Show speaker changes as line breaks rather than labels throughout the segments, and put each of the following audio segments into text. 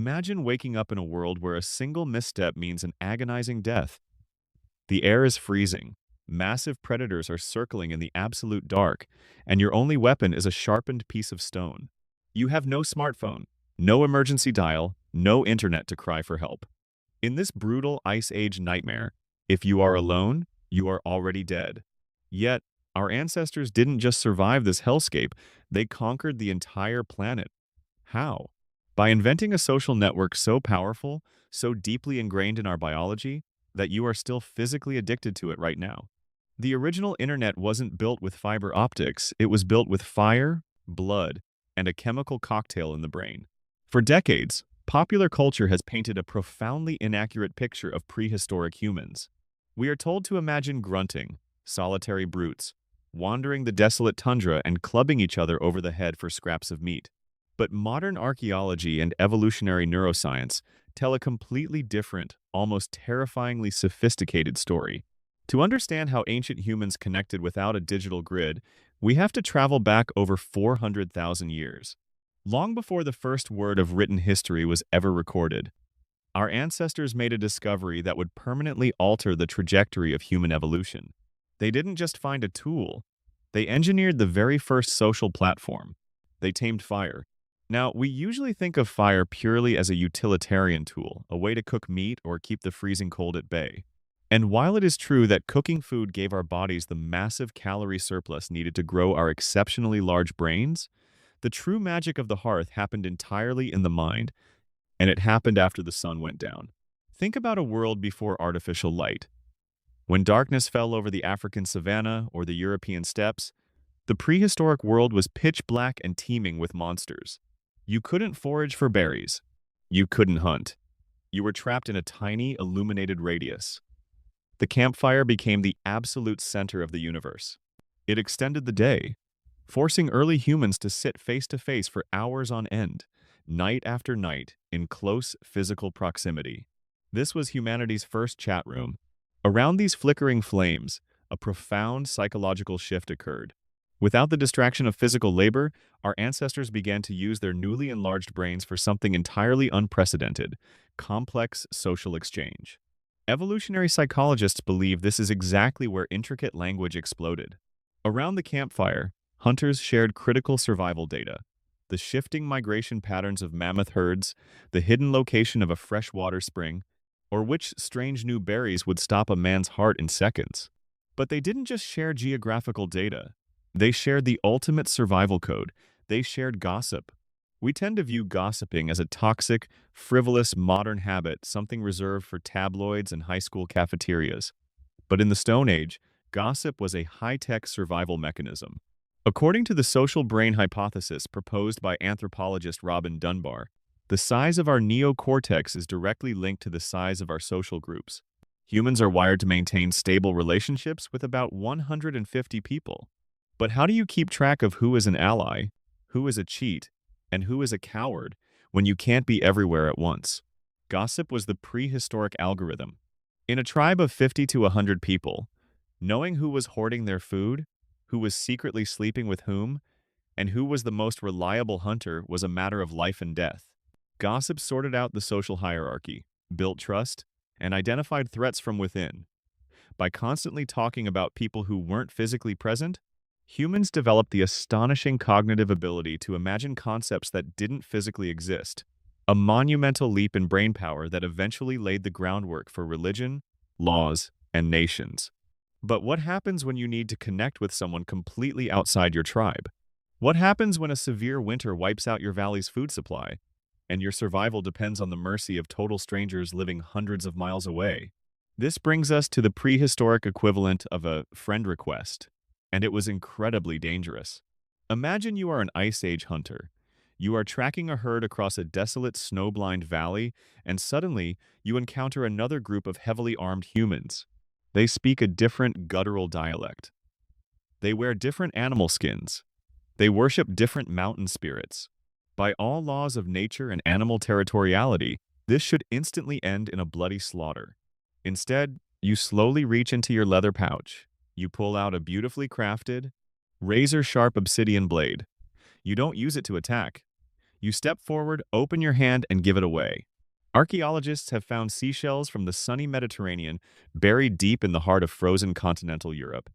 Imagine waking up in a world where a single misstep means an agonizing death. The air is freezing. Massive predators are circling in the absolute dark, and your only weapon is a sharpened piece of stone. You have no smartphone, no emergency dial, no internet to cry for help. In this brutal Ice Age nightmare, if you are alone, you are already dead. Yet, our ancestors didn't just survive this hellscape, they conquered the entire planet. How? By inventing a social network so powerful, so deeply ingrained in our biology, that you are still physically addicted to it right now. The original internet wasn't built with fiber optics, it was built with fire, blood, and a chemical cocktail in the brain. For decades, popular culture has painted a profoundly inaccurate picture of prehistoric humans. We are told to imagine grunting, solitary brutes, wandering the desolate tundra and clubbing each other over the head for scraps of meat. But modern archaeology and evolutionary neuroscience tell a completely different, almost terrifyingly sophisticated story. To understand how ancient humans connected without a digital grid, we have to travel back over 400,000 years. Long before the first word of written history was ever recorded, our ancestors made a discovery that would permanently alter the trajectory of human evolution. They didn't just find a tool, they engineered the very first social platform. They tamed fire. Now, we usually think of fire purely as a utilitarian tool, a way to cook meat or keep the freezing cold at bay. And while it is true that cooking food gave our bodies the massive calorie surplus needed to grow our exceptionally large brains, the true magic of the hearth happened entirely in the mind, and it happened after the sun went down. Think about a world before artificial light. When darkness fell over the African savanna or the European steppes, the prehistoric world was pitch black and teeming with monsters. You couldn't forage for berries. You couldn't hunt. You were trapped in a tiny, illuminated radius. The campfire became the absolute center of the universe. It extended the day, forcing early humans to sit face to face for hours on end, night after night, in close physical proximity. This was humanity's first chat room. Around these flickering flames, a profound psychological shift occurred. Without the distraction of physical labor, our ancestors began to use their newly enlarged brains for something entirely unprecedented: complex social exchange. Evolutionary psychologists believe this is exactly where intricate language exploded. Around the campfire, hunters shared critical survival data: the shifting migration patterns of mammoth herds, the hidden location of a freshwater spring, or which strange new berries would stop a man's heart in seconds. But they didn't just share geographical data. They shared the ultimate survival code. They shared gossip. We tend to view gossiping as a toxic, frivolous modern habit, something reserved for tabloids and high school cafeterias. But in the Stone Age, gossip was a high-tech survival mechanism. According to the social brain hypothesis proposed by anthropologist Robin Dunbar, the size of our neocortex is directly linked to the size of our social groups. Humans are wired to maintain stable relationships with about 150 people. But how do you keep track of who is an ally, who is a cheat, and who is a coward when you can't be everywhere at once? Gossip was the prehistoric algorithm. In a tribe of 50 to 100 people, knowing who was hoarding their food, who was secretly sleeping with whom, and who was the most reliable hunter was a matter of life and death. Gossip sorted out the social hierarchy, built trust, and identified threats from within. By constantly talking about people who weren't physically present, humans developed the astonishing cognitive ability to imagine concepts that didn't physically exist, a monumental leap in brainpower that eventually laid the groundwork for religion, laws, and nations. But what happens when you need to connect with someone completely outside your tribe? What happens when a severe winter wipes out your valley's food supply, and your survival depends on the mercy of total strangers living hundreds of miles away? This brings us to the prehistoric equivalent of a friend request, and it was incredibly dangerous. Imagine you are an Ice Age hunter. You are tracking a herd across a desolate, snow-blind valley, and suddenly you encounter another group of heavily armed humans. They speak a different guttural dialect. They wear different animal skins. They worship different mountain spirits. By all laws of nature and animal territoriality, this should instantly end in a bloody slaughter. Instead, you slowly reach into your leather pouch. You pull out a beautifully crafted, razor-sharp obsidian blade. You don't use it to attack. You step forward, open your hand, and give it away. Archaeologists have found seashells from the sunny Mediterranean buried deep in the heart of frozen continental Europe.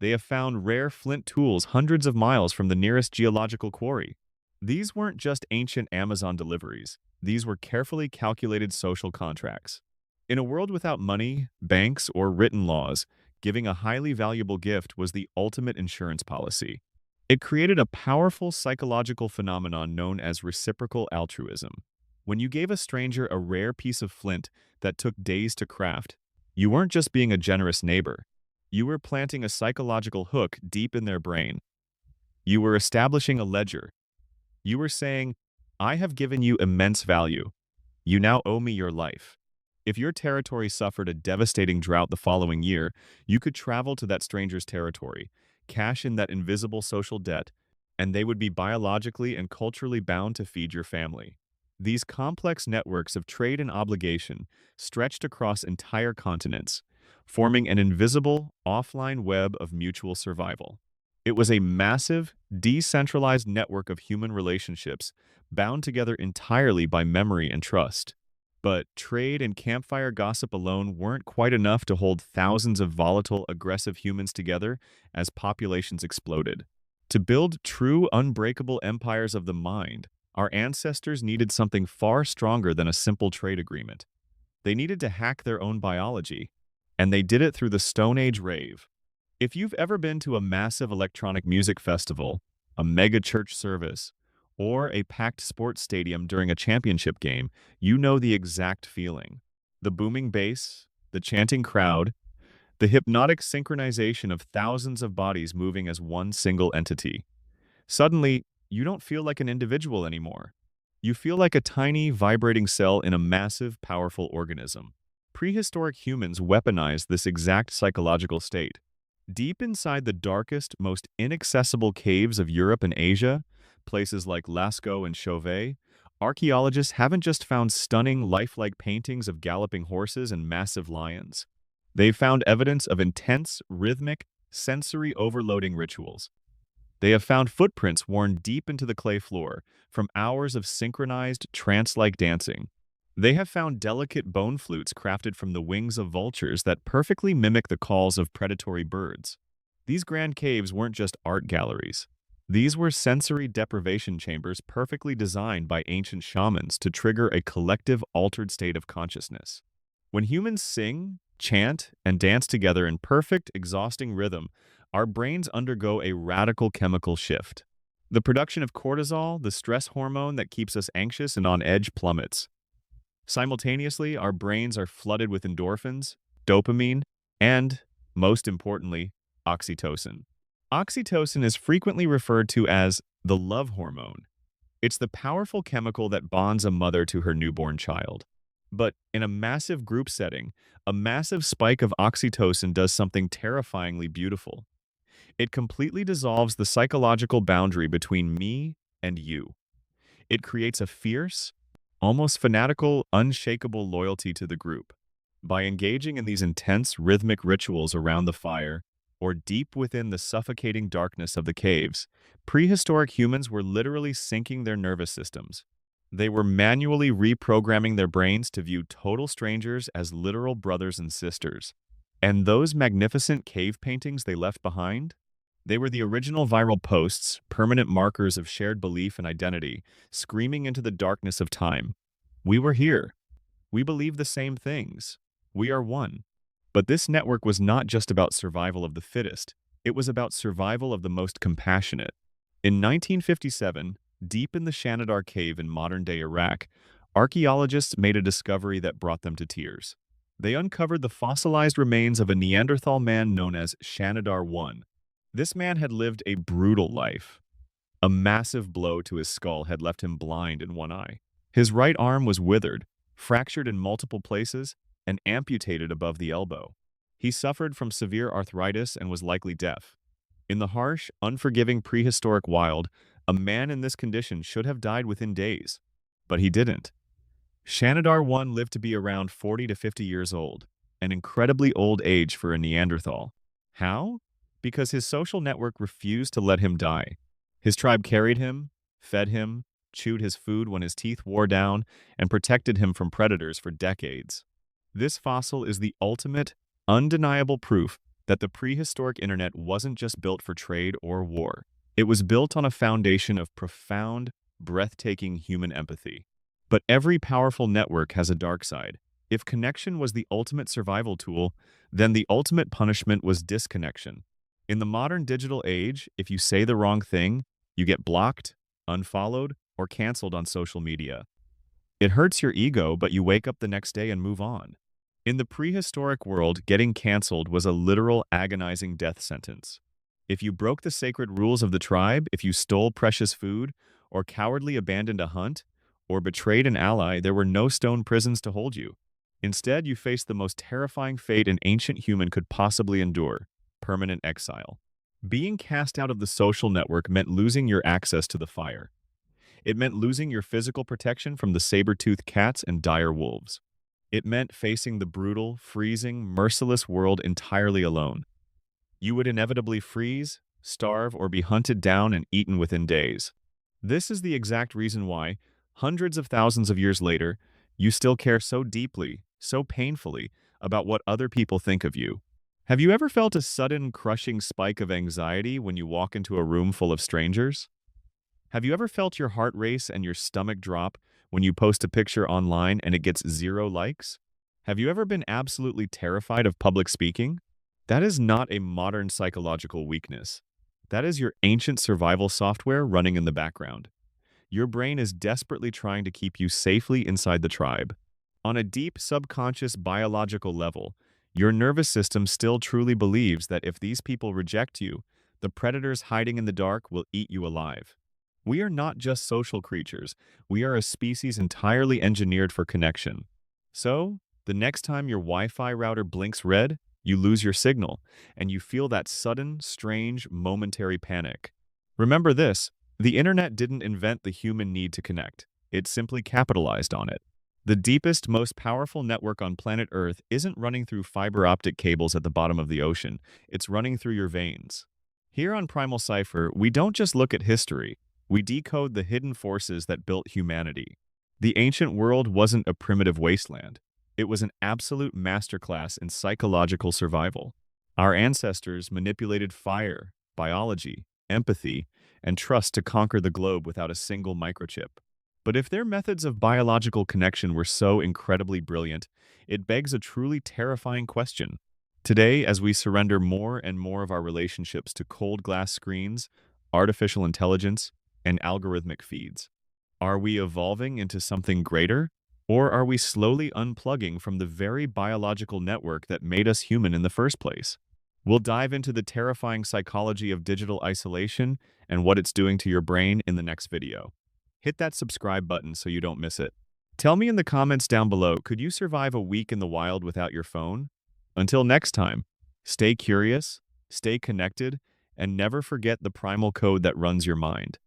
They have found rare flint tools hundreds of miles from the nearest geological quarry. These weren't just ancient Amazon deliveries. These were carefully calculated social contracts. In a world without money, banks, or written laws, giving a highly valuable gift was the ultimate insurance policy. It created a powerful psychological phenomenon known as reciprocal altruism. When you gave a stranger a rare piece of flint that took days to craft, you weren't just being a generous neighbor. You were planting a psychological hook deep in their brain. You were establishing a ledger. You were saying, I have given you immense value. You now owe me your life. If your territory suffered a devastating drought the following year, you could travel to that stranger's territory, cash in that invisible social debt, and they would be biologically and culturally bound to feed your family. These complex networks of trade and obligation stretched across entire continents, forming an invisible, offline web of mutual survival. It was a massive, decentralized network of human relationships bound together entirely by memory and trust. But trade and campfire gossip alone weren't quite enough to hold thousands of volatile, aggressive humans together as populations exploded. To build true, unbreakable empires of the mind, our ancestors needed something far stronger than a simple trade agreement. They needed to hack their own biology, and they did it through the Stone Age Rave. If you've ever been to a massive electronic music festival, a mega church service, or a packed sports stadium during a championship game, you know the exact feeling. The booming bass, the chanting crowd, the hypnotic synchronization of thousands of bodies moving as one single entity. Suddenly, you don't feel like an individual anymore. You feel like a tiny, vibrating cell in a massive, powerful organism. Prehistoric humans weaponized this exact psychological state. Deep inside the darkest, most inaccessible caves of Europe and Asia, places like Lascaux and Chauvet, archaeologists haven't just found stunning, lifelike paintings of galloping horses and massive lions. They've found evidence of intense, rhythmic, sensory overloading rituals. They have found footprints worn deep into the clay floor from hours of synchronized, trance-like dancing. They have found delicate bone flutes crafted from the wings of vultures that perfectly mimic the calls of predatory birds. These grand caves weren't just art galleries. These were sensory deprivation chambers perfectly designed by ancient shamans to trigger a collective altered state of consciousness. When humans sing, chant, and dance together in perfect, exhausting rhythm, our brains undergo a radical chemical shift. The production of cortisol, the stress hormone that keeps us anxious and on edge, plummets. Simultaneously, our brains are flooded with endorphins, dopamine, and, most importantly, oxytocin. Oxytocin is frequently referred to as the love hormone. It's the powerful chemical that bonds a mother to her newborn child. But in a massive group setting, a massive spike of oxytocin does something terrifyingly beautiful. It completely dissolves the psychological boundary between me and you. It creates a fierce, almost fanatical, unshakable loyalty to the group. By engaging in these intense rhythmic rituals around the fire, or deep within the suffocating darkness of the caves, prehistoric humans were literally syncing their nervous systems. They were manually reprogramming their brains to view total strangers as literal brothers and sisters. And those magnificent cave paintings they left behind? They were the original viral posts, permanent markers of shared belief and identity, screaming into the darkness of time. We were here. We believe the same things. We are one. But this network was not just about survival of the fittest. It was about survival of the most compassionate. In 1957, deep in the Shanidar cave in modern-day Iraq, archaeologists made a discovery that brought them to tears. They uncovered the fossilized remains of a Neanderthal man known as Shanidar I. This man had lived a brutal life. A massive blow to his skull had left him blind in one eye. His right arm was withered, fractured in multiple places, and amputated above the elbow. He suffered from severe arthritis and was likely deaf. In the harsh, unforgiving prehistoric wild, a man in this condition should have died within days. But he didn't. Shanidar I lived to be around 40 to 50 years old, an incredibly old age for a Neanderthal. How? Because his social network refused to let him die. His tribe carried him, fed him, chewed his food when his teeth wore down, and protected him from predators for decades. This fossil is the ultimate, undeniable proof that the prehistoric internet wasn't just built for trade or war. It was built on a foundation of profound, breathtaking human empathy. But every powerful network has a dark side. If connection was the ultimate survival tool, then the ultimate punishment was disconnection. In the modern digital age, if you say the wrong thing, you get blocked, unfollowed, or canceled on social media. It hurts your ego, but you wake up the next day and move on. In the prehistoric world, getting canceled was a literal agonizing death sentence. If you broke the sacred rules of the tribe, if you stole precious food, or cowardly abandoned a hunt, or betrayed an ally, there were no stone prisons to hold you. Instead, you faced the most terrifying fate an ancient human could possibly endure: permanent exile. Being cast out of the social network meant losing your access to the fire. It meant losing your physical protection from the saber-toothed cats and dire wolves. It meant facing the brutal, freezing, merciless world entirely alone. You would inevitably freeze, starve, or be hunted down and eaten within days. This is the exact reason why, hundreds of thousands of years later, you still care so deeply, so painfully, about what other people think of you. Have you ever felt a sudden, crushing spike of anxiety when you walk into a room full of strangers? Have you ever felt your heart race and your stomach drop when you post a picture online and it gets 0 likes? Have you ever been absolutely terrified of public speaking? That is not a modern psychological weakness. That is your ancient survival software running in the background. Your brain is desperately trying to keep you safely inside the tribe. On a deep subconscious biological level, your nervous system still truly believes that if these people reject you, the predators hiding in the dark will eat you alive. We are not just social creatures. We are a species entirely engineered for connection. So, the next time your Wi-Fi router blinks red, you lose your signal, and you feel that sudden, strange, momentary panic. Remember this: the internet didn't invent the human need to connect. It simply capitalized on it. The deepest, most powerful network on planet Earth isn't running through fiber optic cables at the bottom of the ocean. It's running through your veins. Here on Primal Cipher, we don't just look at history. We decode the hidden forces that built humanity. The ancient world wasn't a primitive wasteland. It was an absolute masterclass in psychological survival. Our ancestors manipulated fire, biology, empathy, and trust to conquer the globe without a single microchip. But if their methods of biological connection were so incredibly brilliant, it begs a truly terrifying question. Today, as we surrender more and more of our relationships to cold glass screens, artificial intelligence, and algorithmic feeds, are we evolving into something greater? Or are we slowly unplugging from the very biological network that made us human in the first place? We'll dive into the terrifying psychology of digital isolation and what it's doing to your brain in the next video. Hit that subscribe button so you don't miss it. Tell me in the comments down below, could you survive a week in the wild without your phone? Until next time, stay curious, stay connected, and never forget the primal code that runs your mind.